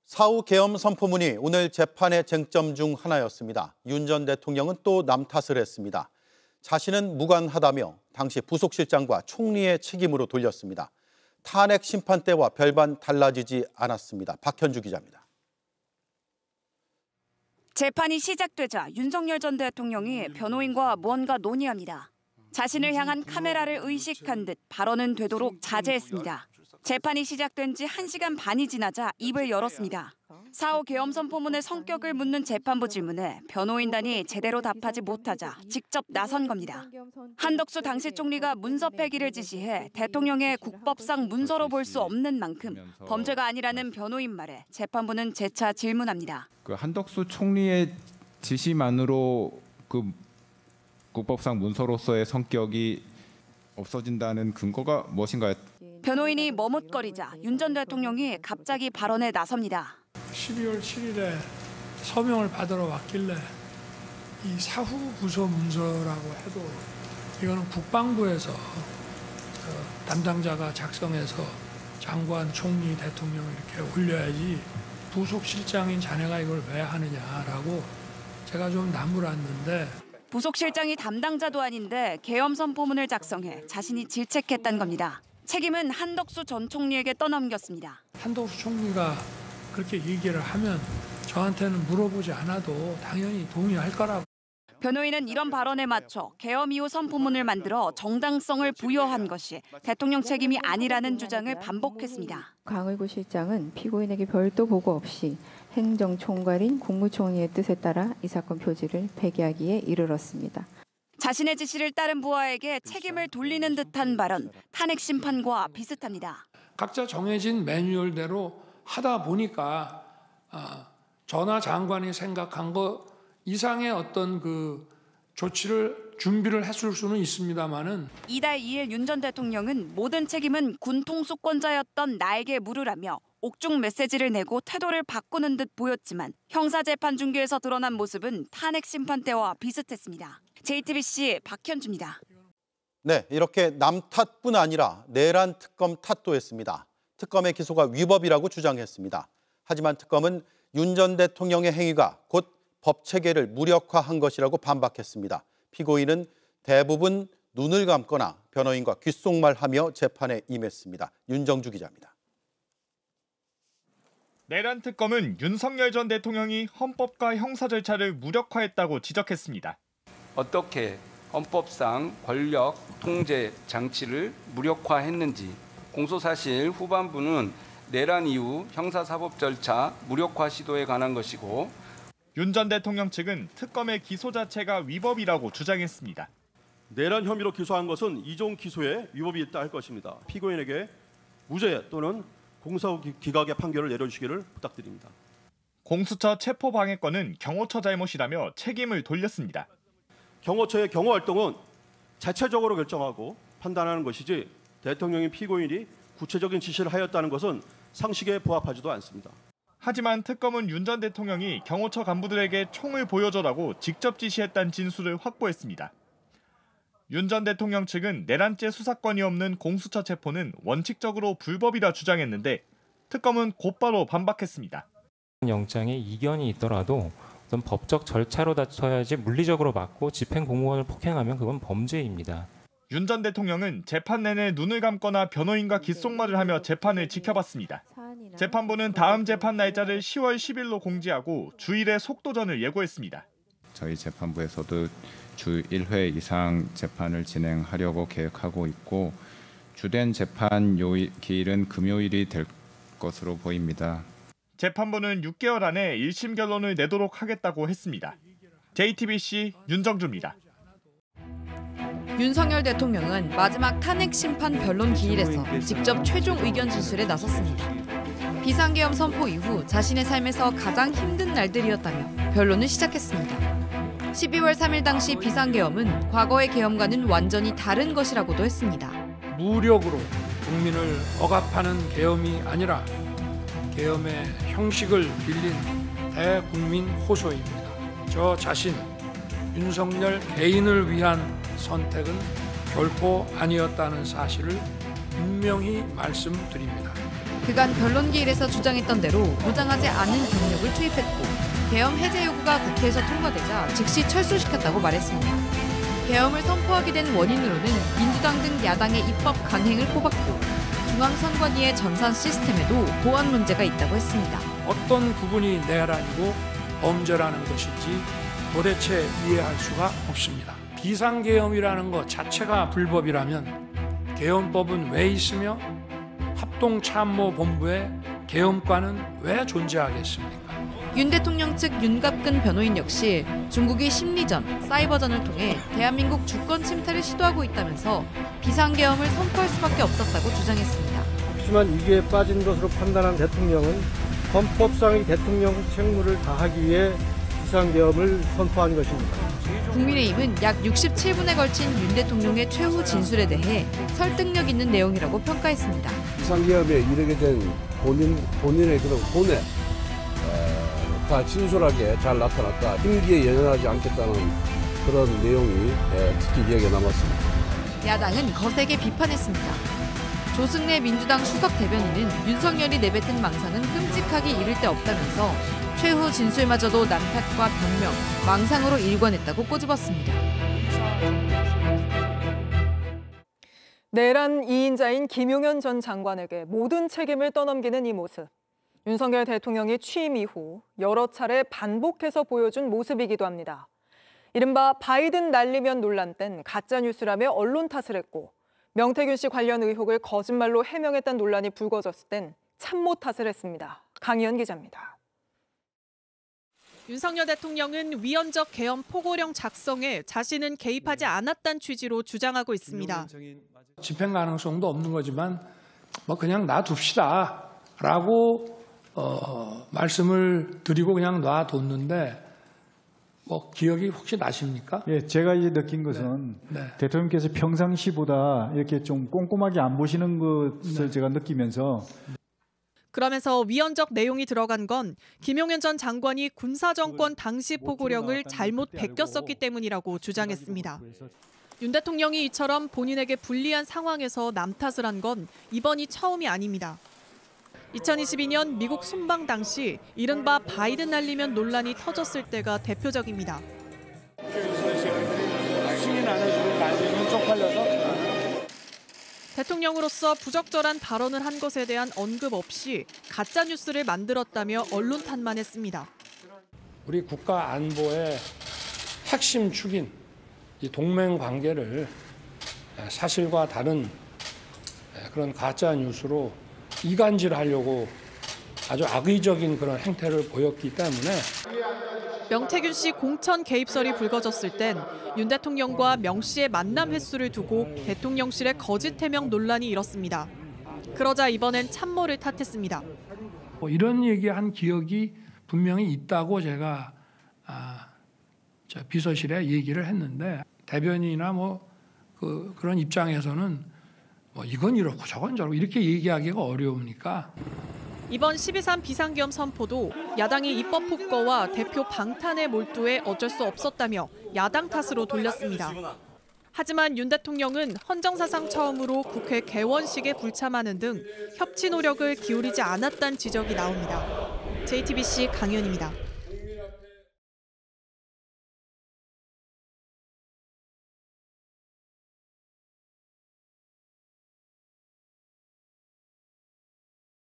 사후 계엄 선포문이 오늘 재판의 쟁점 중 하나였습니다. 윤 전 대통령은 또 남 탓을 했습니다. 자신은 무관하다며 당시 부속실장과 총리의 책임으로 돌렸습니다. 탄핵 심판 때와 별반 달라지지 않았습니다. 박현주 기자입니다. 재판이 시작되자 윤석열 전 대통령이 변호인과 무언가 논의합니다. 자신을 향한 카메라를 의식한 듯 발언은 되도록 자제했습니다. 재판이 시작된 지 1시간 반이 지나자 입을 열었습니다. 사후 계엄 선포문의 성격을 묻는 재판부 질문에 변호인단이 제대로 답하지 못하자 직접 나선 겁니다. 한덕수 당시 총리가 문서 폐기를 지시해 대통령의 국법상 문서로 볼 수 없는 만큼 범죄가 아니라는 변호인 말에 재판부는 재차 질문합니다. 한덕수 총리의 지시만으로 국법상 문서로서의 성격이 없어진다는 근거가 무엇인가요? 변호인이 머뭇거리자 윤 전 대통령이 갑자기 발언에 나섭니다. 12월 7일에 서명을 받으러 왔길래 이 사후 부서 문서라고 해도 이거는 국방부에서 담당자가 작성해서 장관, 총리, 대통령 이렇게 올려야지 부속실장인 자네가 이걸 왜 하느냐라고 제가 좀 나무랐는데 부속실장이 담당자도 아닌데 계엄 선포문을 작성해 자신이 질책했다는 겁니다. 책임은 한덕수 전 총리에게 떠넘겼습니다. 한덕수 총리가 그렇게 얘기를 하면 저한테는 물어보지 않아도 당연히 동의할 거라고. 변호인은 이런 발언에 맞춰 계엄 이후 선포문을 만들어 정당성을 부여한 것이 대통령 책임이 아니라는 주장을 반복했습니다. 강의구 실장은 피고인에게 별도 보고 없이 행정총괄인 국무총리의 뜻에 따라 이 사건 표지를 폐기하기에 이르렀습니다. 자신의 지시를 따른 부하에게 책임을 돌리는 듯한 발언, 탄핵 심판과 비슷합니다. 각자 정해진 매뉴얼대로 하다 보니까 전하 장관이 생각한 것 이상의 어떤 준비를 했을 수는 있습니다만은 이달 2일 윤 전 대통령은 모든 책임은 군 통수권자였던 나에게 물으라며 옥중 메시지를 내고 태도를 바꾸는 듯 보였지만 형사재판 중계에서 드러난 모습은 탄핵 심판 때와 비슷했습니다. JTBC 박현주입니다. 네, 이렇게 남 탓뿐 아니라 내란 특검 탓도 했습니다. 특검의 기소가 위법이라고 주장했습니다. 하지만 특검은 윤 전 대통령의 행위가 곧 법체계를 무력화한 것이라고 반박했습니다. 피고인은 대부분 눈을 감거나 변호인과 귓속말하며 재판에 임했습니다. 윤정주 기자입니다. 내란 특검은 윤석열 전 대통령이 헌법과 형사 절차를 무력화했다고 지적했습니다. 어떻게 헌법상 권력 통제 장치를 무력화했는지 공소사실 후반부는 내란 이후 형사사법 절차 무력화 시도에 관한 것이고 윤 전 대통령 측은 특검의 기소 자체가 위법이라고 주장했습니다. 내란 혐의로 기소한 것은 이종 기소에 위법이 있다 할 것입니다. 피고인에게 무죄 또는 공소 기각의 판결을 내려주시기를 부탁드립니다. 공수처 체포방해건은 경호처 잘못이라며 책임을 돌렸습니다. 경호처의 경호 활동은 자체적으로 결정하고 판단하는 것이지 대통령인 피고인이 구체적인 지시를 하였다는 것은 상식에 부합하지도 않습니다. 하지만 특검은 윤 전 대통령이 경호처 간부들에게 총을 보여줘라고 직접 지시했다는 진술을 확보했습니다. 윤 전 대통령 측은 내란죄 수사권이 없는 공수처 체포는 원칙적으로 불법이라 주장했는데 특검은 곧바로 반박했습니다. 영장에 이견이 있더라도 어떤 법적 절차로 다퉈야지 물리적으로 막고 집행 공무원을 폭행하면 그건 범죄입니다. 윤 전 대통령은 재판 내내 눈을 감거나 변호인과 귓속말을 하며 재판을 지켜봤습니다. 재판부는 다음 재판 날짜를 10월 10일로 공지하고 주일에 속도전을 예고했습니다. 저희 재판부에서도 주 1회 이상 재판을 진행하려고 계획하고 있고 주된 재판 기일은 금요일이 될 것으로 보입니다. 재판부는 6개월 안에 1심 결론을 내도록 하겠다고 했습니다. JTBC 윤정주입니다. 윤석열 대통령은 마지막 탄핵 심판 변론 기일에서 직접 최종 의견 진술에 나섰습니다. 비상계엄 선포 이후 자신의 삶에서 가장 힘든 날들이었다며 변론을 시작했습니다. 12월 3일 당시 비상계엄은 과거의 계엄과는 완전히 다른 것이라고도 했습니다. 무력으로 국민을 억압하는 계엄이 아니라 계엄의 형식을 빌린 대국민 호소입니다. 저 자신 윤석열 개인을 위한 선택은 결코 아니었다는 사실을 분명히 말씀드립니다. 그간 변론기일에서 주장했던 대로 무장하지 않은 병력을 투입했고 계엄 해제 요구가 국회에서 통과되자 즉시 철수시켰다고 말했습니다. 계엄을 선포하게 된 원인으로는 민주당 등 야당의 입법 강행을 꼽았고 중앙선관위의 전산 시스템에도 보안 문제가 있다고 했습니다. 어떤 부분이 내란이고 범죄라는 것인지 도대체 이해할 수가 없습니다. 비상계엄이라는 것 자체가 불법이라면 계엄법은 왜 있으며 합동참모본부의 계엄과는 왜 존재하겠습니까? 윤 대통령 측 윤갑근 변호인 역시 중국이 심리전, 사이버전을 통해 대한민국 주권 침탈을 시도하고 있다면서 비상계엄을 선포할 수밖에 없었다고 주장했습니다. 하지만 위기에 빠진 것으로 판단한 대통령은 헌법상의 대통령 책무를 다하기 위해 비상계엄을 선포한 것입니다. 국민의힘은 약 67분에 걸친 윤 대통령의 최후 진술에 대해 설득력 있는 내용이라고 평가했습니다. 비상계엄에 이르게 된 본인의 그런 고뇌, 다 진솔하게 잘 나타났다. 흉기에 연연하지 않겠다는 그런 내용이 특히 기억에 남았습니다. 야당은 거세게 비판했습니다. 조승래 민주당 수석 대변인은 윤석열이 내뱉은 망상은 끔찍하기 이를 데 없다면서 최후 진술마저도 남탓과 변명, 망상으로 일관했다고 꼬집었습니다. 내란 2인자인 김용현 전 장관에게 모든 책임을 떠넘기는 이 모습. 윤석열 대통령이 취임 이후 여러 차례 반복해서 보여준 모습이기도 합니다. 이른바 바이든 날리면 논란 땐 가짜뉴스라며 언론 탓을 했고 명태균 씨 관련 의혹을 거짓말로 해명했다는 논란이 불거졌을 땐 참모 탓을 했습니다. 강희연 기자입니다. 윤석열 대통령은 위헌적 계엄 포고령 작성에 자신은 개입하지 않았다는 취지로 주장하고 있습니다. 집행 가능성도 없는 거지만 그냥 놔둡시다라고 말씀을 드리고 그냥 놔뒀는데 기억이 혹시 나십니까? 예, 제가 이제 느낀 것은 대통령께서 평상시보다 이렇게 좀 꼼꼼하게 안 보시는 것을 제가 느끼면서 그러면서 위헌적 내용이 들어간 건 김용현 전 장관이 군사정권 당시 포고령을 잘못 베꼈었기 때문이라고 주장했습니다. 윤 대통령이 이처럼 본인에게 불리한 상황에서 남 탓을 한 건 이번이 처음이 아닙니다. 2022년 미국 순방 당시 이른바 바이든 날리면 논란이 터졌을 때가 대표적입니다. 승인 안 해주고 날리면 쪽팔려서 대통령으로서 부적절한 발언을 한 것에 대한 언급 없이 가짜뉴스를 만들었다며 언론 탓만 했습니다. 우리 국가 안보의 핵심 축인 이 동맹 관계를 사실과 다른 그런 가짜뉴스로 이간질하려고 아주 악의적인 그런 행태를 보였기 때문에 명태균 씨 공천 개입설이 불거졌을 땐 윤 대통령과 명 씨의 만남 횟수를 두고 대통령실의 거짓 해명 논란이 일었습니다. 그러자 이번엔 참모를 탓했습니다. 이런 얘기한 기억이 분명히 있다고 제가 비서실에 얘기를 했는데 대변인이나 그런 입장에서는 이건 이렇고 저건 저렇고 이렇게 얘기하기가 어려우니까. 이번 12.3 비상계엄 선포도 야당이 입법 폭거와 대표 방탄에 몰두해 어쩔 수 없었다며 야당 탓으로 돌렸습니다. 하지만 윤 대통령은 헌정사상 처음으로 국회 개원식에 불참하는 등 협치 노력을 기울이지 않았다는 지적이 나옵니다. JTBC 강희연입니다.